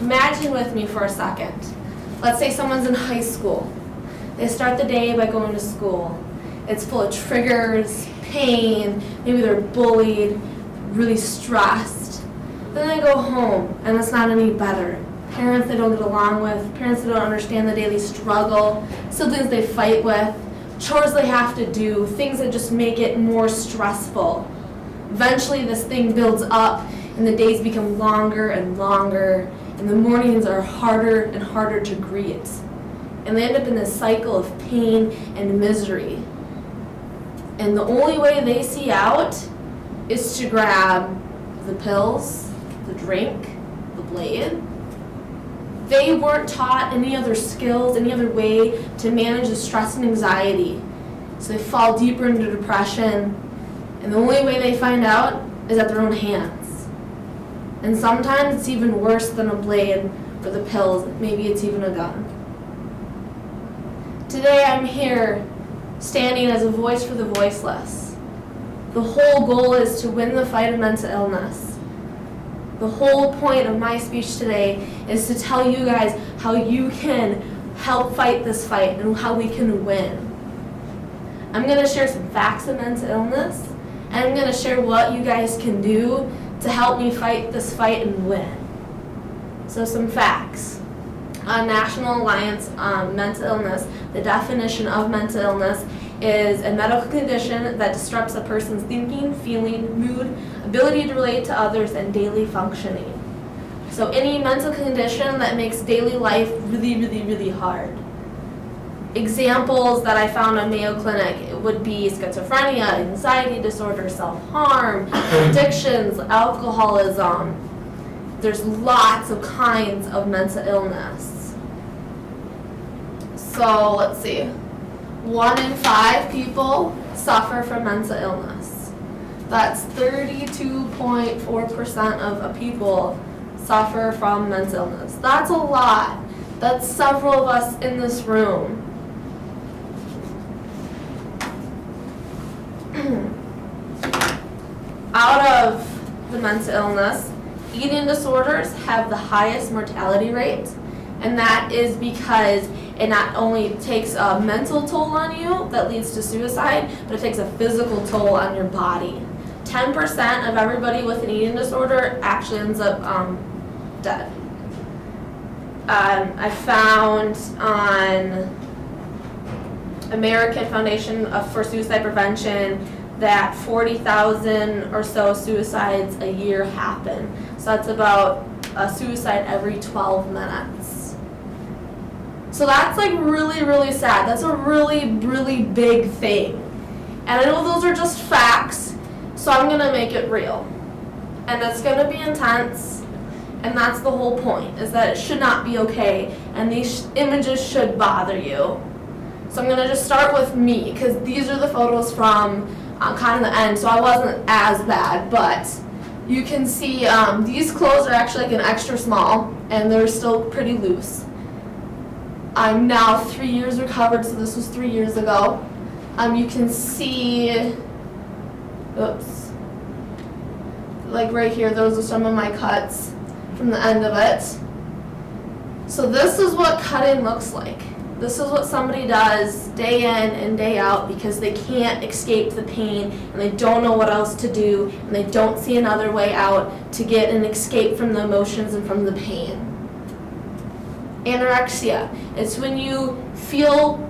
Imagine with me for a second. Let's say someone's in high school. They start the day by going to school. It's full of triggers, pain, maybe they're bullied, really stressed. Then they go home and it's not any better. Parents they don't get along with, parents they don't understand the daily struggle, siblings they fight with, chores they have to do, things that just make it more stressful. Eventually this thing builds up and the days become longer and longer and the mornings are harder and harder to greet. And they end up in this cycle of pain and misery. And the only way they see out is to grab the pills, the drink, the blade. They weren't taught any other skills, any other way to manage the stress and anxiety. So they fall deeper into depression, and the only way they find out is at their own hands. And sometimes it's even worse than a blade or the pills, maybe it's even a gun. Today I'm here standing as a voice for the voiceless. The whole goal is to win the fight of mental illness. The whole point of my speech today is to tell you guys how you can help fight this fight and how we can win. I'm going to share some facts of mental illness, and I'm going to share what you guys can do to help me fight this fight and win. So some facts. National Alliance on Mental Illness, the definition of mental illness is a medical condition that disrupts a person's thinking, feeling, mood, ability to relate to others, and daily functioning. So any mental condition that makes daily life really, really, really hard. Examples that I found on Mayo Clinic would be schizophrenia, anxiety disorder, self-harm, addictions, alcoholism. There's lots of kinds of mental illness. So let's see. 1 in 5 people suffer from mental illness. That's 32.4% of people suffer from mental illness. That's a lot. That's several of us in this room. Out of the mental illness, eating disorders have the highest mortality rate, and that is because it not only takes a mental toll on you that leads to suicide, but it takes a physical toll on your body. 10% of everybody with an eating disorder actually ends up dead. I found on American Foundation for Suicide Prevention that 40,000 or so suicides a year happen. So that's about a suicide every 12 minutes. So that's like really, really sad. That's a really, really big thing. And I know those are just facts, so I'm going to make it real. And it's going to be intense, and that's the whole point, is that it should not be okay, and these images should bother you. So I'm going to just start with me, because these are the photos from kind of the end, so I wasn't as bad, but you can see these clothes are actually like an extra small, and they're still pretty loose. I'm now 3 years recovered, so this was 3 years ago. You can see, oops, like right here, those are some of my cuts from the end of it. So this is what cutting looks like. This is what somebody does day in and day out because they can't escape the pain and they don't know what else to do and they don't see another way out to get an escape from the emotions and from the pain. Anorexia. It's when you feel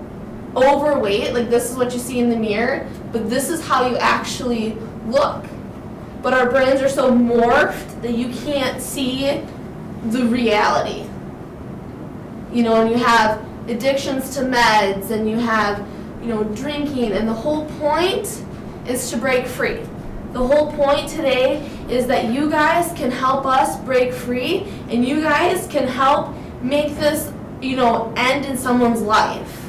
overweight, like this is what you see in the mirror, but this is how you actually look. But our brains are so morphed that you can't see the reality. You know, and you have addictions to meds and you have, drinking, and the whole point is to break free. The whole point today is that you guys can help us break free and you guys can help make this, end in someone's life.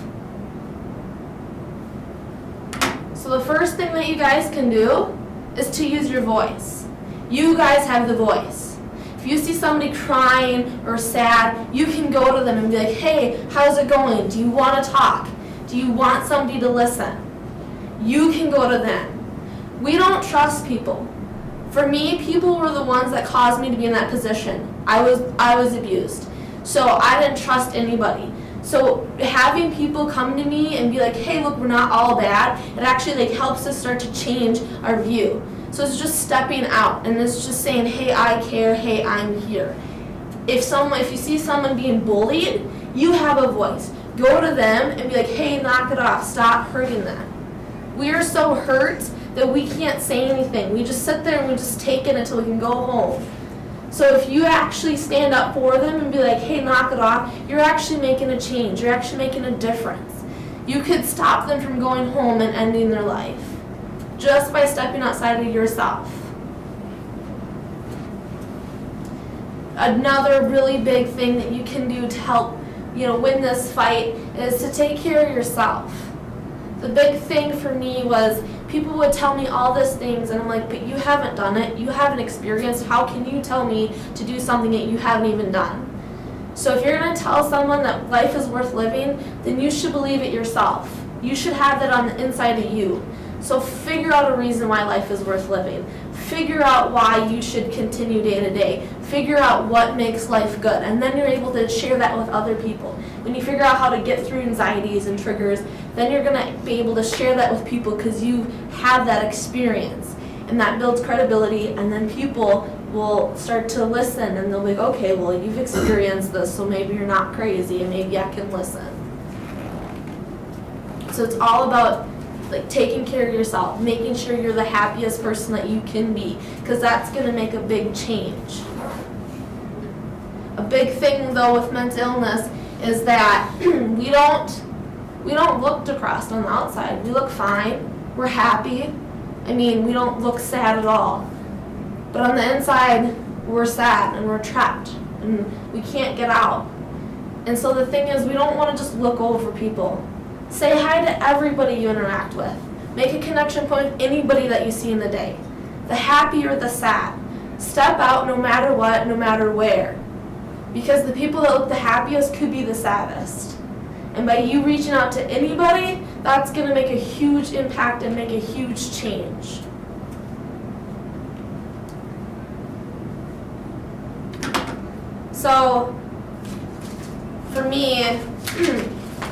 So the first thing that you guys can do is to use your voice. You guys have the voice. If you see somebody crying or sad, you can go to them and be like, hey, how's it going? Do you want to talk? Do you want somebody to listen? You can go to them. We don't trust people. For me, people were the ones that caused me to be in that position. I was abused. So I didn't trust anybody. So having people come to me and be like, hey, look, we're not all bad, it actually like helps us start to change our view. So it's just stepping out, and it's just saying, hey, I care, hey, I'm here. If you see someone being bullied, you have a voice. Go to them and be like, hey, knock it off, stop hurting them. We are so hurt that we can't say anything. We just sit there and we just take it until we can go home. So if you actually stand up for them and be like, hey, knock it off, you're actually making a change. You're actually making a difference. You could stop them from going home and ending their life just by stepping outside of yourself. Another really big thing that you can do to help, win this fight is to take care of yourself. The big thing for me was people would tell me all these things, and I'm like, but you haven't done it. You haven't experienced. How can you tell me to do something that you haven't even done? So if you're going to tell someone that life is worth living, then you should believe it yourself. You should have that on the inside of you. So figure out a reason why life is worth living. Figure out why you should continue day to day. Figure out what makes life good, and then you're able to share that with other people. When you figure out how to get through anxieties and triggers, then you're going to be able to share that with people because you have that experience, and that builds credibility, and then people will start to listen, and they'll be like, okay, well, you've experienced this, so maybe you're not crazy, and maybe I can listen. So it's all about taking care of yourself, making sure you're the happiest person that you can be, because that's going to make a big change. A big thing though with mental illness is that we don't look depressed on the outside. We look fine. We're happy. We don't look sad at all. But on the inside, we're sad and we're trapped and we can't get out. And so the thing is, we don't want to just look over people. Say hi to everybody you interact with. Make a connection point with anybody that you see in the day. The happy or the sad. Step out no matter what, no matter where. Because the people that look the happiest could be the saddest. And by you reaching out to anybody, that's going to make a huge impact and make a huge change. So, for me,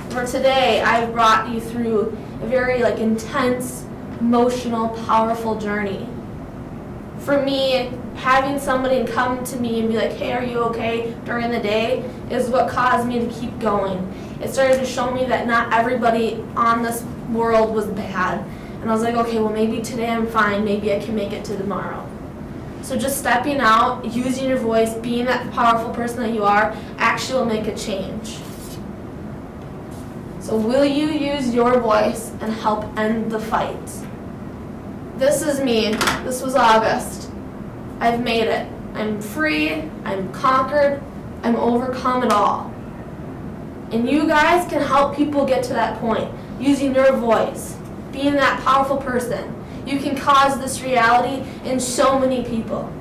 for today, I brought you through a very intense, emotional, powerful journey. For me, having somebody come to me and be like, hey, are you okay during the day is what caused me to keep going. It started to show me that not everybody on this world was bad. And I was like, okay, well maybe today I'm fine, maybe I can make it to tomorrow. So just stepping out, using your voice, being that powerful person that you are, actually will make a change. So will you use your voice and help end the fight? This is me. This was August. I've made it. I'm free. I'm conquered. I'm overcome it all. And you guys can help people get to that point using your voice, being that powerful person. You can cause this reality in so many people.